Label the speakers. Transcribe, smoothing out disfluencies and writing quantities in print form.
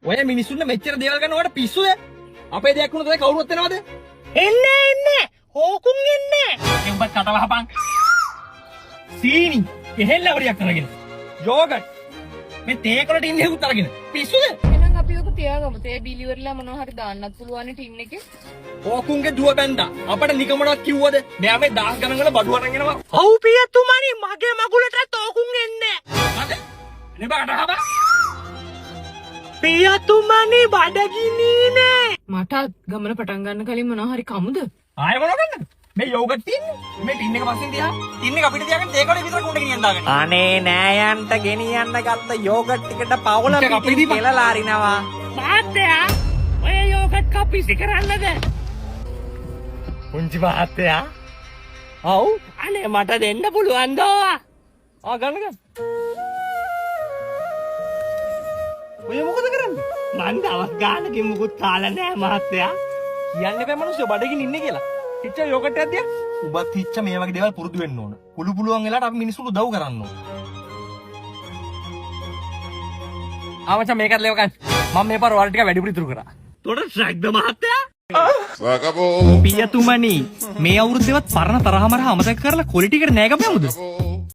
Speaker 1: ඔය මිනිස්සුන්ට මෙච්චර දේවල් ගන්නවට පිස්සුද? අපේ දෙයක් වුණොත් කවුරුවත් එනවද?
Speaker 2: එන්නේ හෝකුන් එන්නේ.
Speaker 1: උඹ කට වහපන්. සීනි එහෙල්ල වරියක් අරගෙන. යෝගට් මේ තේකොළ ටින් එකකුත් අරගෙන. පිස්සුද?
Speaker 3: එහෙනම් අපි ඔක තියාගමු. තේ බිලි වලලා මොනවා හරි දාන්නත් පුළුවන් ටින් එකේ.
Speaker 1: ඕකුන්ගේ දුව බැන්දා. අපිට නිකමඩක් කිව්වද? මෙයා මේ 10 ගණන් වල බඩු අරන් එනවා.
Speaker 2: ඔව් පියතුමනි මගේ මගුලටත් ඕකුන් එන්නේ.
Speaker 1: හද? නේ බකට හබ.
Speaker 2: පියතුමනි බඩගිනී නේ.
Speaker 3: මටත් ගමන පටන් ගන්න කලින් මොනවා හරි කමුද?
Speaker 1: ආයෙ මොනව ගන්නද? මේ යෝගට් තියන්නේ. මේ ටින් එක පස්සෙන් තියා. ටින් එක අපිට තියාගෙන තේකොළ විතර උණ්ඩ ගෙනියන්න දාගන්න.
Speaker 2: අනේ නෑ යන්ට ගෙනියන්න ගත්ත යෝගට් ටිකට පවුල
Speaker 1: ටික අපි
Speaker 2: පිටින්
Speaker 1: දීපන්.
Speaker 2: කියලා අරිනවා. මහත්තයා ඔය යෝගට් කපිසි කරන්නද?
Speaker 1: පුංචි මහත්තයා.
Speaker 2: ඔව් අනේ මට දෙන්න පුළුවන් දෝ.
Speaker 1: ගන්න ගන්න. ඔය මොකද කරන්නේ?
Speaker 2: මං දවස් ගානකින් මුකුත් කාලා නෑ මහත්තයා.
Speaker 1: කියන්න බෑ මනුස්සය බඩගින් ඉන්නේ කියලා. හිච්ච යෝගට් එකක් දියා. උඹත් හිච්ච මේ වගේ දේවල් පුරුදු වෙන්න ඕන. පුළුවන් වෙලාවට අපි මිනිස්සුන්ට උදව් කරන්න ඕන. ආවචා මේකත් ලේව ගන්න. මම මේ පාර වල ටික වැඩිපුර ඉතුරු කරා.
Speaker 2: තොට ශ්‍රක්ද මහත්තයා?
Speaker 1: පියතුමනි මේ අවුරුද්දේවත් පරණ තරහමරහ අමතක කරලා කොලි ටිකට නෑගපමුද?